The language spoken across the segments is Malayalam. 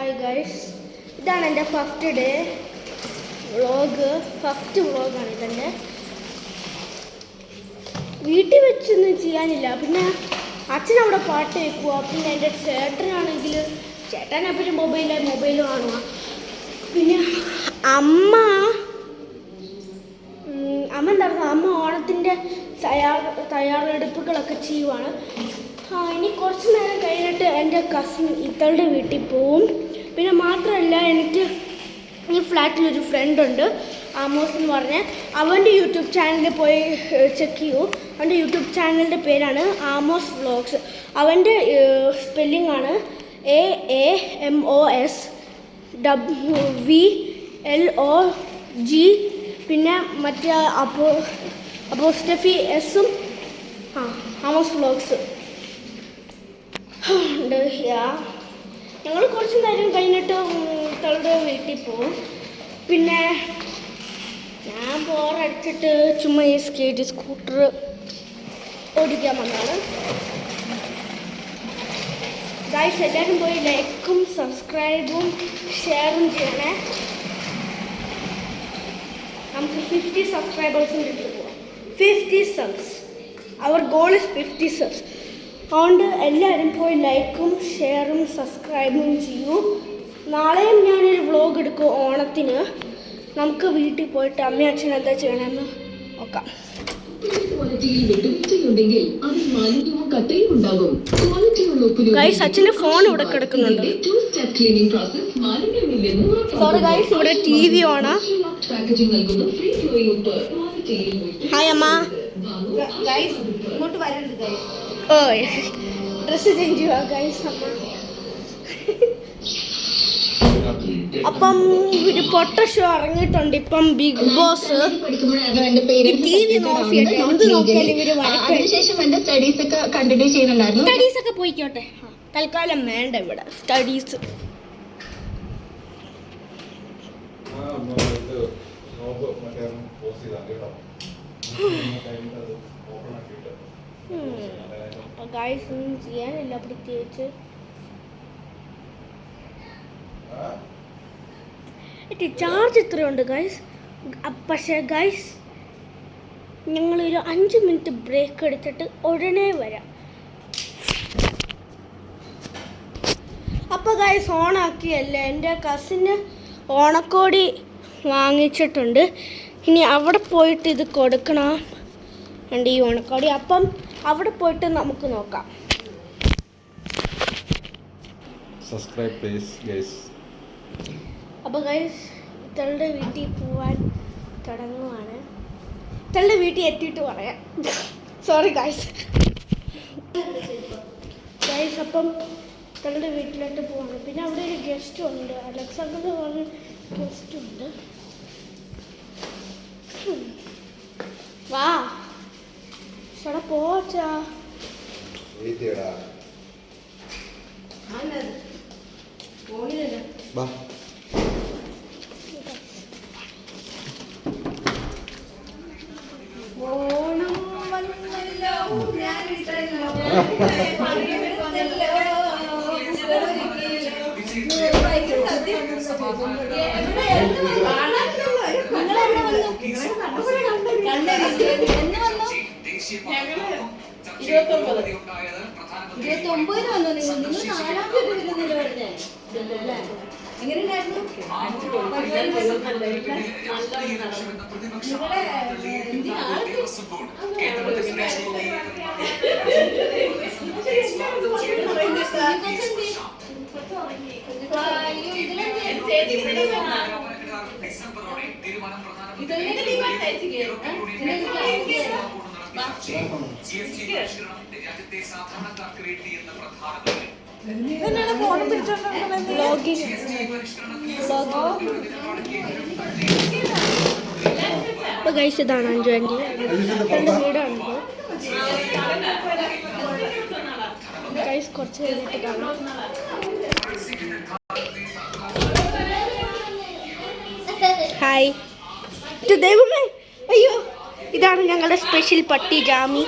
ഹായ് ഗൈസ്, ഇതാണ് എൻ്റെ ഫസ്റ്റ് ഡേ ഫസ്റ്റ് വ്ളോഗാണ് ഇതെൻ്റെ. വീട്ടിൽ വെച്ചൊന്നും ചെയ്യാനില്ല. പിന്നെ അച്ഛനവിടെ പാട്ട് കേൾക്കുക. പിന്നെ എൻ്റെ ചേട്ടനാണെങ്കിൽ ചേട്ടനെപ്പറ്റി മൊബൈൽ കാണുക. പിന്നെ അമ്മ എന്താ പറയുക, അമ്മ ഓണത്തിൻ്റെ തയ്യാറെടുപ്പുകളൊക്കെ ചെയ്യുവാണ്. ഇനി കുറച്ച് നേരം കഴിഞ്ഞിട്ട് എൻ്റെ കസിൻ ഇത്തളുടെ വീട്ടിൽ പോവും. പിന്നെ മാത്രമല്ല, എനിക്ക് ഈ ഫ്ലാറ്റിലൊരു ഫ്രണ്ടുണ്ട്, ആമോസ് എന്ന് പറഞ്ഞ്. അവൻ്റെ യൂട്യൂബ് ചാനലിൽ പോയി ചെക്ക് ചെയ്യൂ. അവൻ്റെ യൂട്യൂബ് ചാനലിൻ്റെ പേരാണ് ആമോസ് വ്ളോഗ്സ്. അവൻ്റെ സ്പെല്ലിംഗ് ആണ് AAMOS WVLOG. പിന്നെ മറ്റേ അപ്പോസ്റ്റഫി എസും ആമോസ് വ്ളോഗ്സ് ഉണ്ട്. ഞങ്ങൾ കുറച്ച് നേരം കഴിഞ്ഞിട്ട് തളുടെ വീട്ടിൽ പോവും. പിന്നെ ഞാൻ ബോറടിച്ചിട്ട് ചുമ്മാ ഈ സ്കൂട്ടർ ഓടിക്കാൻ വന്നതാണ്. ഗൈസ്, എല്ലാവരും പോയി ലൈക്കും സബ്സ്ക്രൈബും ഷെയറും ചെയ്യണേ. നമുക്ക് 50 സബ്സ്ക്രൈബേഴ്സിൻ്റെ അടുത്ത് പോവാം. 50 സബ്സ്. അവർ ഗോൾ ഇസ് 50 സബ്സ്. അതുകൊണ്ട് എല്ലാവരും പോയി ലൈക്കും ഷെയറും സബ്സ്ക്രൈബും ചെയ്യൂ. നാളെയും ഞാനൊരു വ്ളോഗ് എടുക്കും ഓണത്തിന്. നമുക്ക് വീട്ടിൽ പോയിട്ട് അമ്മയും അച്ഛനും എന്താ ചെയ്യണമെന്ന് നോക്കാം. ഗൈസ്, അച്ഛൻ്റെ ഫോൺ ഇവിടെ കിടക്കുന്നുണ്ട്. സോറി ഗൈസ്, ഇവിടെ TV ഓണാ. ഹായ് അമ്മ. ഗൈസ്, ഇങ്ങോട്ട് വരരുത് ഗൈസ്. ഓ, ഡ്രസ്സ് ചേഞ്ച് ചെയ്യുക ഗൈസ് അമ്മ. അപ്പം ഒരു പൊട്ട ഷോ ഇറങ്ങിയിട്ടുണ്ട് ഇപ്പം, ബിഗ് ബോസ്. TV ഓഫ് ചെയ്യട്ടെ, എന്ത് നോക്കിയാലും ഇവര് സ്റ്റഡീസ് ഒക്കെ പോയിക്കോട്ടെ. തൽക്കാലം വേണ്ട ഇവിടെ സ്റ്റഡീസ്. അപ്പൊ ഗൈസ് ഒന്നും ചെയ്യാനില്ല പ്രത്യേകിച്ച്. ചാർജ് ഇത്രയുണ്ട് ഗൈസ്. പക്ഷേ ഗൈസ്, ഞങ്ങളൊരു 5 മിനിറ്റ് ബ്രേക്ക് എടുത്തിട്ട് ഉടനെ വരാം. അപ്പോൾ ഗൈസ്, ഓണാക്കിയല്ലേ, എൻ്റെ കസിന് ഓണക്കോടി വാങ്ങിച്ചിട്ടുണ്ട്. ഇനി അവിടെ പോയിട്ട് ഇത് കൊടുക്കണം, എൻ്റെ ഈ ഓണക്കോടി. അപ്പം അവിടെ പോയിട്ട് നമുക്ക് നോക്കാം. Subscribe please guys. അപ്പോൾ ഗൈസ്, ഇത്തളുടെ വീട്ടിൽ പോവാൻ തുടങ്ങുവാണ്. ഇത്തളുടെ വീട്ടിൽ എത്തിയിട്ട് പറയാം. Sorry guys. അപ്പം ഇത്തളുടെ വീട്ടിലോട്ട് പോവാണ്. പിന്നെ അവിടെ ഒരു ഗസ്റ്റ് ഉണ്ട്, അലക്സാണ്ടർ എന്ന് പറഞ്ഞ ഗസ്റ്റ് ഉണ്ട്. വാ ചേട്ടാ, പോച്ചാ. ഓണം വന്നല്ലോ, അപ്പോൾ ഗൈസ്, ഇതാണ് അഞ്ചു ആൻറ്റി, എൻ്റെ വീടാണിത്. ഗൈസ്, കുറച്ച് കഴിഞ്ഞിട്ട് കാണാം. ഹായ്. ദൈവമേ, അയ്യോ, ഇതാണ് ഞങ്ങളുടെ സ്പെഷ്യൽ പട്ടി ജാമി.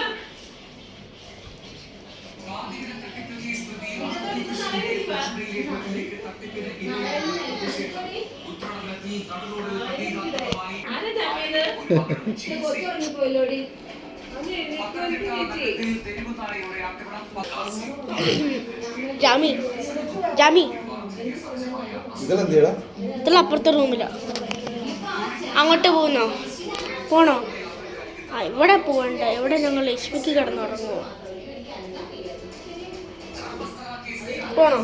ജാമി ജാമി ഇതെന്തിയടാ? ഇതെല്ലാം അപ്പുറത്തെ റൂമിലാ. അങ്ങോട്ട് പോണോ? ആ ഇവിടെ പോകണ്ട. ഇവിടെ ഞങ്ങൾ ലക്ഷ്മിക്ക് കിടന്നുറങ്ങുമോ? പോണോ?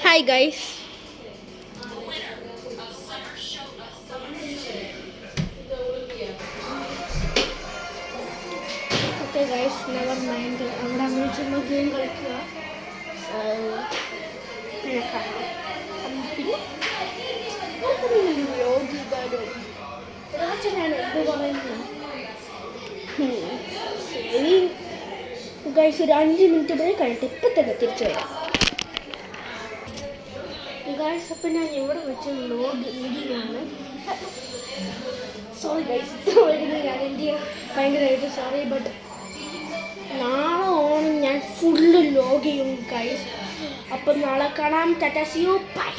Hi guys. Okay guys, never mind. അവിടെ അങ്ങനെ ചുമ്മാ ഗെയിം കളിക്കുക. പിന്നെ രാജനാണ് ഇത് പറയുന്നത്. ശരി ഗൈസ്, ഒരു 5 മിനിറ്റ് കൂടെ കഴിഞ്ഞിട്ട് ഇപ്പം തന്നെ തിരിച്ചു വരാം ഗൈസ്. അപ്പം ഞാൻ ഇവിടെ വെച്ച് ലോഗിയാണ്. സോറി ഗൈസ്, ഞാൻ എൻ്റെ ഭയങ്കരമായിട്ട് സോറി. ബട്ട് നാളെ ഓണം ഞാൻ ഫുള്ള് ലോഗ് ചെയ്യും ഗൈസ്. അപ്പം നാളെ കാണാം. Tata, see you, by.